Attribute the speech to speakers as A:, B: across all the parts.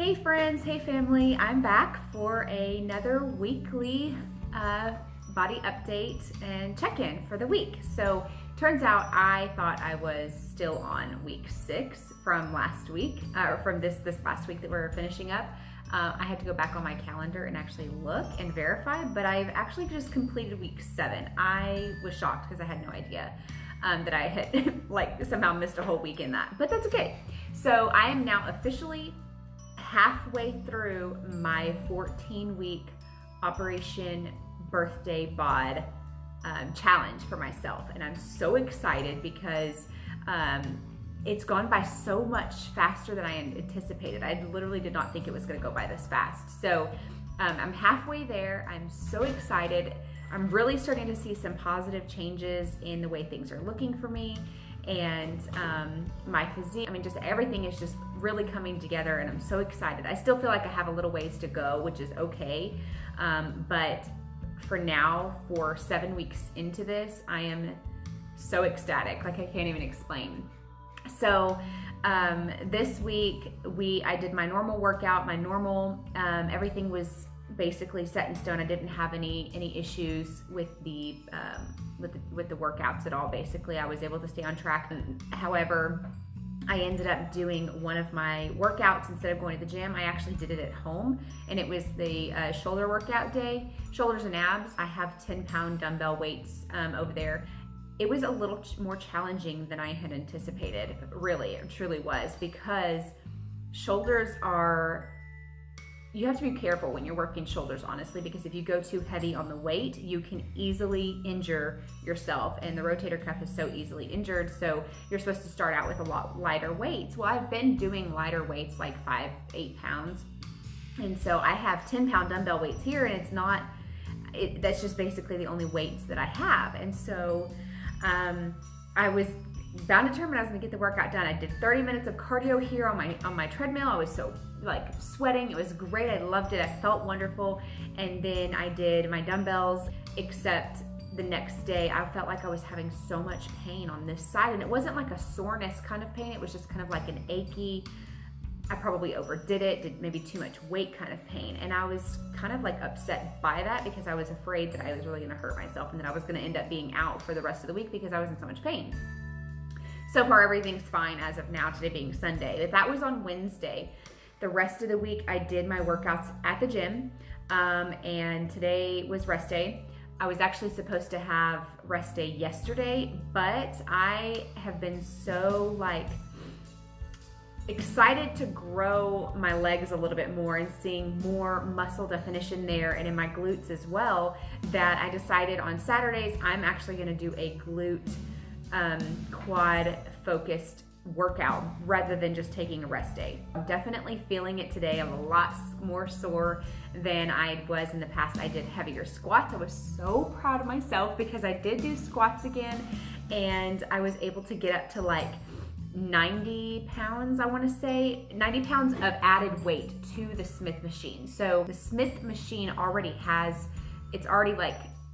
A: Hey friends, hey family, I'm back for another weekly body update and check-in for the week. So turns out I thought I was still on week 6 from last week, or from this last week that we're finishing up. I had to go back on my calendar and actually look and verify, but I've actually just completed week 7. I was shocked because I had no idea that I had somehow missed a whole week in that, but that's okay. So I am now officially halfway through my 14-week Operation Birthday Bod challenge for myself, and I'm so excited because it's gone by so much faster than I anticipated. I literally did not think it was going to go by this fast. So I'm halfway there. I'm so excited. I'm really starting to see some positive changes in the way things are looking for me, and my physique. I mean, just everything is just really coming together, and I'm so excited. I still feel like I have a little ways to go, which is okay, but for now, for 7 weeks into this, I am so ecstatic, like I can't even explain. So this week I did my normal workout, everything was basically set in stone. I didn't have any issues with the workouts at all. Basically, I was able to stay on track. However, I ended up doing one of my workouts instead of going to the gym. I actually did it at home, and it was the shoulder workout day, shoulders and abs. I have 10-pound dumbbell weights over there. It was a little more challenging than I had anticipated. Really, it truly was, because shoulders are, you have to be careful when you're working shoulders, honestly, because if you go too heavy on the weight, you can easily injure yourself, and the rotator cuff is so easily injured. So you're supposed to start out with a lot lighter weights. Well, I've been doing lighter weights, like 5-8 pounds. And so I have 10-pound dumbbell weights here, and that's just basically the only weights that I have. And so I was bound determined I was gonna get the workout done. I did 30 minutes of cardio here on my treadmill. I was so sweating. It was great. I loved it. I felt wonderful. And then I did my dumbbells, except the next day I felt like I was having so much pain on this side, and it wasn't like a soreness kind of pain. It was just kind of like an achy, I probably overdid it, did maybe too much weight kind of pain. And I was kind of upset by that, because I was afraid that I was really gonna hurt myself and that I was gonna end up being out for the rest of the week because I was in so much pain. So far, everything's fine as of now, today being Sunday. But that was on Wednesday. The rest of the week, I did my workouts at the gym, and today was rest day. I was actually supposed to have rest day yesterday, but I have been so excited to grow my legs a little bit more and seeing more muscle definition there and in my glutes as well, that I decided on Saturdays I'm actually going to do a glute quad focused workout rather than just taking a rest day. I'm definitely feeling it today. I'm a lot more sore than I was in the past. I did heavier squats. I was so proud of myself because I did do squats again, and I was able to get up to 90 pounds, I want to say 90 pounds of added weight to the Smith machine. So the Smith machine it's already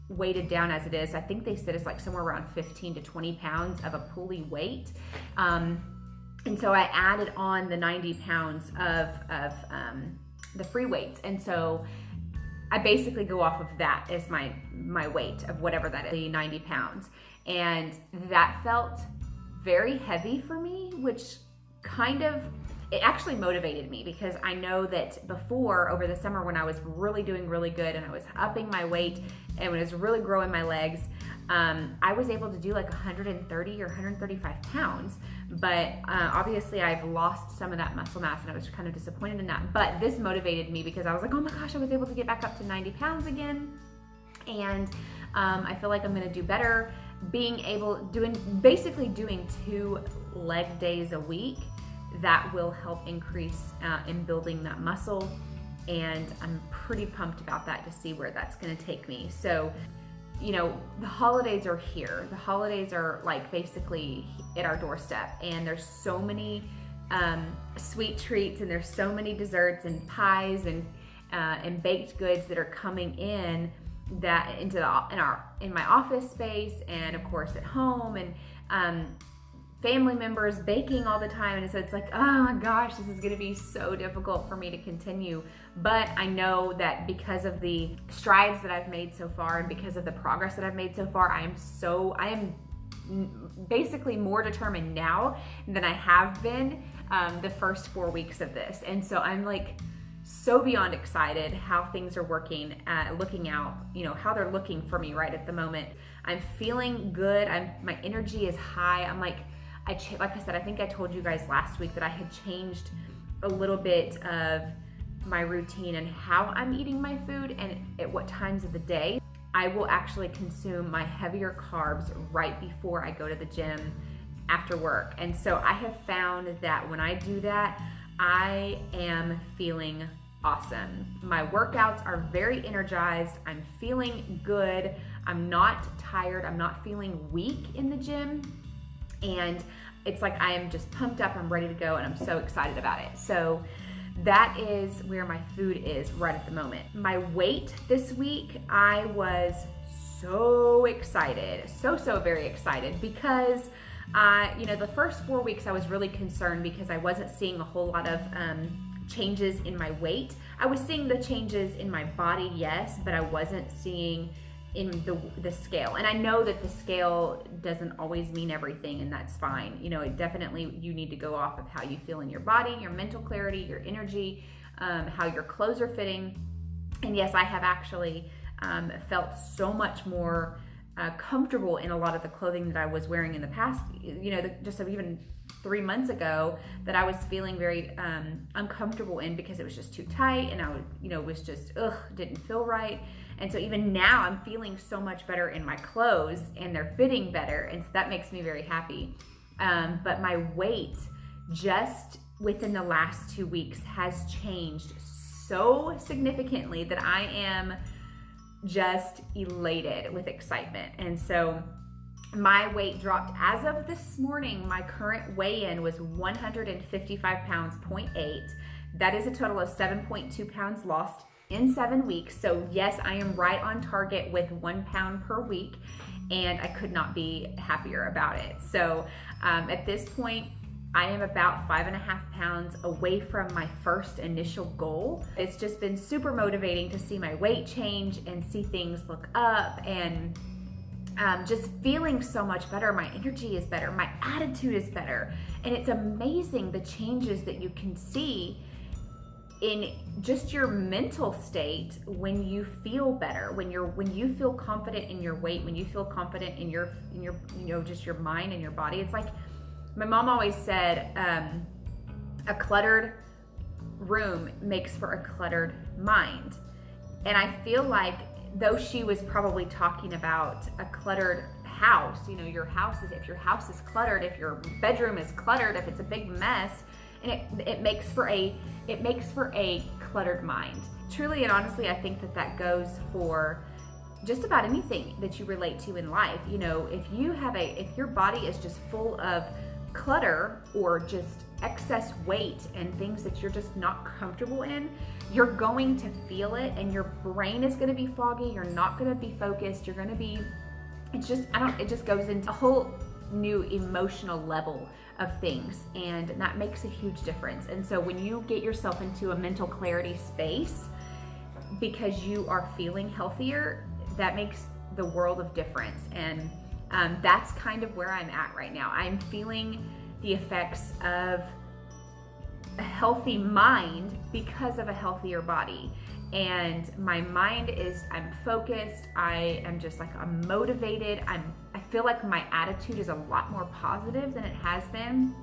A: weighted down as it is. I think they said it's somewhere around 15 to 20 pounds of a pulley weight. And so I added on the 90 pounds of the free weights. And so I basically go off of that as my weight of whatever that is, the 90 pounds. And that felt very heavy for me, which it actually motivated me, because I know that before, over the summer, when I was really doing really good and I was upping my weight and when I was really growing my legs, I was able to do 130 or 135 pounds. But obviously I've lost some of that muscle mass, and I was kind of disappointed in that. But this motivated me because I was like, oh my gosh, I was able to get back up to 90 pounds again. And I feel like I'm gonna do better basically doing 2 leg days a week. That will help increase in building that muscle, and I'm pretty pumped about that to see where that's going to take me. So, the holidays are here. The holidays are basically at our doorstep, and there's so many sweet treats, and there's so many desserts and pies and baked goods that are coming in in my office space, and of course at home, and family members baking all the time, and so it's like, oh my gosh, this is going to be so difficult for me to continue. But I know that because of the strides that I've made so far and because of the progress that I've made so far, I am basically more determined now than I have been the first 4 weeks of this. And so I'm like so beyond excited how things are working, looking out, how they're looking for me right at the moment. I'm feeling good. My energy is high. I'm like I said, I think I told you guys last week that I had changed a little bit of my routine and how I'm eating my food and at what times of the day. I will actually consume my heavier carbs right before I go to the gym after work. And so I have found that when I do that, I am feeling awesome. My workouts are very energized. I'm feeling good. I'm not tired. I'm not feeling weak in the gym. And it's like I am just pumped up. I'm ready to go, and I'm so excited about it. So that is where my food is right at the moment. My weight this week, I was so excited, so very excited, because the first 4 weeks I was really concerned because I wasn't seeing a whole lot of changes in my weight. I was seeing the changes in my body, yes, but I wasn't seeing in the scale. And I know that the scale doesn't always mean everything, and that's fine. It definitely, you need to go off of how you feel in your body, your mental clarity, your energy, how your clothes are fitting. And yes, I have actually felt so much more comfortable in a lot of the clothing that I was wearing in the past, just even 3 months ago, that I was feeling very uncomfortable in because it was just too tight, and I was just, didn't feel right. And so even now I'm feeling so much better in my clothes, and they're fitting better. And so that makes me very happy. But my weight just within the last 2 weeks has changed so significantly that I am just elated with excitement. And so my weight dropped as of this morning. My current weigh-in was 155 pounds, 0.8. That is a total of 7.2 pounds lost in 7 weeks. So yes, I am right on target with 1 pound per week, and I could not be happier about it. So at this point, I am about 5.5 pounds away from my first initial goal. It's just been super motivating to see my weight change and see things look up, and just feeling so much better. My energy is better. My attitude is better. And it's amazing the changes that you can see in just your mental state when you feel better, when you feel confident in your weight, when you feel confident in your just your mind and your body. It's like my mom always said, a cluttered room makes for a cluttered mind. And I feel like, though she was probably talking about a cluttered house, your house is, if your house is cluttered, if your bedroom is cluttered, if it's a big mess, and it makes for a cluttered mind. Truly and honestly, I think that goes for just about anything that you relate to in life. If your body is just full of clutter or just excess weight and things that you're just not comfortable in, you're going to feel it, and your brain is going to be foggy. You're not going to be focused. You're going to be, it just goes into a whole new emotional level of things, and that makes a huge difference. And so when you get yourself into a mental clarity space because you are feeling healthier, that makes the world of difference. And that's kind of where I'm at right now. I'm feeling the effects of a healthy mind because of a healthier body. And my mind I'm focused. I'm motivated. I feel like my attitude is a lot more positive than it has been.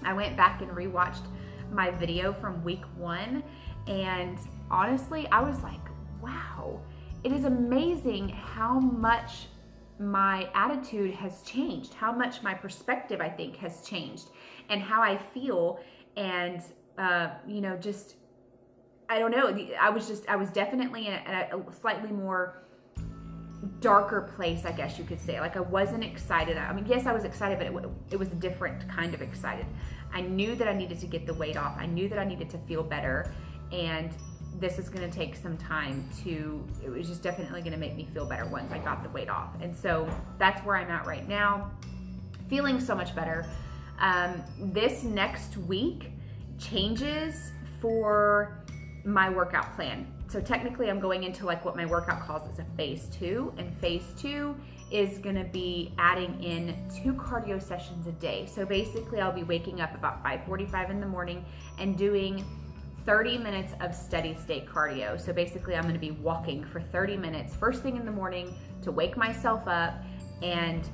A: I went back and rewatched my video from week 1, and honestly, I was like, wow, it is amazing how much my attitude has changed, how much my perspective, I think, has changed, and how I feel. And just, I don't know, I was definitely in a slightly more darker place, I guess you could say. Like, I wasn't excited. I mean, yes, I was excited, but it was a different kind of excited. I knew that I needed to get the weight off. I knew that I needed to feel better, and this is going to take some time it was just definitely going to make me feel better once I got the weight off. And so that's where I'm at right now, feeling so much better. This next week changes for my workout plan. So technically I'm going into like what my workout calls as a phase 2, and phase 2 is gonna be adding in 2 cardio sessions a day. So basically I'll be waking up about 5:45 in the morning and doing 30 minutes of steady state cardio. So basically I'm gonna be walking for 30 minutes first thing in the morning to wake myself up and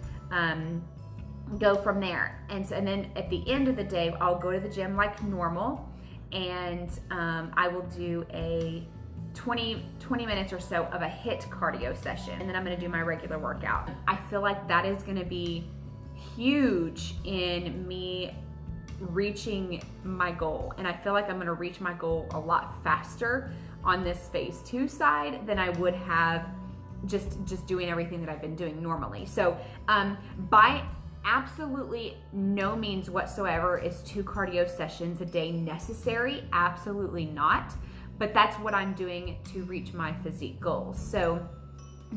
A: go from there. And then at the end of the day, I'll go to the gym like normal, and I will do a 20 minutes or so of a HIIT cardio session, and then I'm gonna do my regular workout. I feel like that is gonna be huge in me reaching my goal, and I feel like I'm gonna reach my goal a lot faster on this phase 2 side than I would have just doing everything that I've been doing normally. So by absolutely no means whatsoever is 2 cardio sessions a day necessary. Absolutely not. But that's what I'm doing to reach my physique goals. So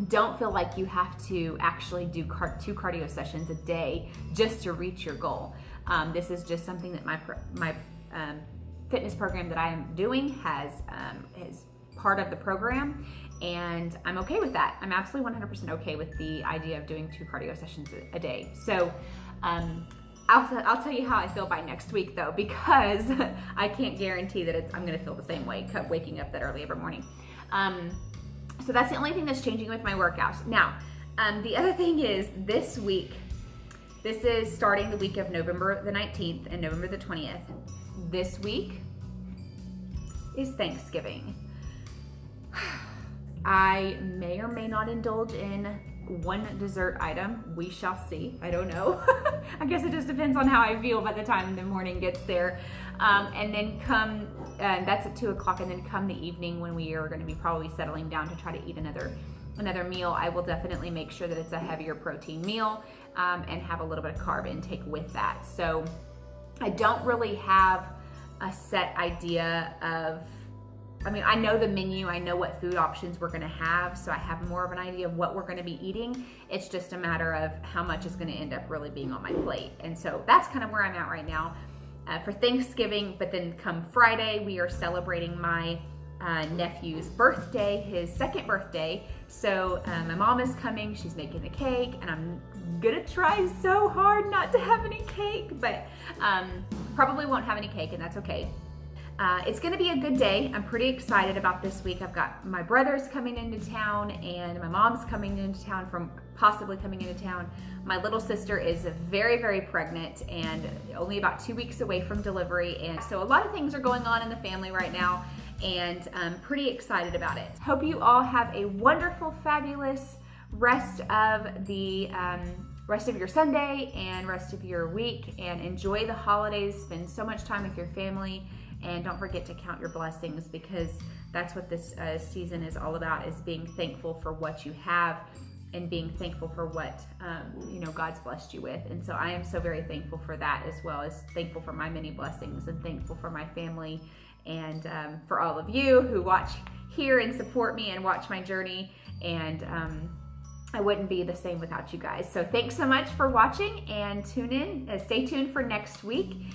A: don't feel like you have to actually do 2 cardio sessions a day just to reach your goal. This is just something that my fitness program that I am doing has is part of the program, and I'm okay with that. I'm absolutely 100% okay with the idea of doing 2 cardio sessions a day. So I'll tell you how I feel by next week though, because I can't guarantee that I'm gonna feel the same way waking up that early every morning. So that's the only thing that's changing with my workouts. Now, the other thing is this week, this is starting the week of November the 19th and November the 20th. This week is Thanksgiving. I may or may not indulge in one dessert item. We shall see. I don't know. I guess it just depends on how I feel by the time the morning gets there. And then that's at 2 o'clock, and then come the evening when we are going to be probably settling down to try to eat another meal, I will definitely make sure that it's a heavier protein meal and have a little bit of carb intake with that. So I don't really have a set idea of, I know the menu, I know what food options we're gonna have, so I have more of an idea of what we're gonna be eating. It's just a matter of how much is gonna end up really being on my plate. And so that's kind of where I'm at right now for Thanksgiving. But then come Friday, we are celebrating my nephew's birthday, his 2nd birthday. So my mom is coming, she's making the cake, and I'm gonna try so hard not to have any cake, but probably won't have any cake, and that's okay. It's gonna be a good day. I'm pretty excited about this week. I've got my brothers coming into town, and my mom's coming into town possibly coming into town. My little sister is very, very pregnant and only about 2 weeks away from delivery. And so a lot of things are going on in the family right now, and I'm pretty excited about it. Hope you all have a wonderful, fabulous rest of your Sunday and rest of your week, and enjoy the holidays. Spend so much time with your family. And don't forget to count your blessings, because that's what this season is all about, is being thankful for what you have and being thankful for what God's blessed you with. And so I am so very thankful for that, as well as thankful for my many blessings, and thankful for my family, and for all of you who watch here and support me and watch my journey. And I wouldn't be the same without you guys. So thanks so much for watching, and stay tuned for next week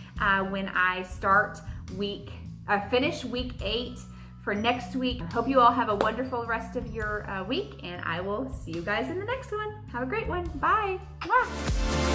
A: when I finish week 8 for next week. I hope you all have a wonderful rest of your week, and I will see you guys in the next one. Have a great one. Bye. Mwah.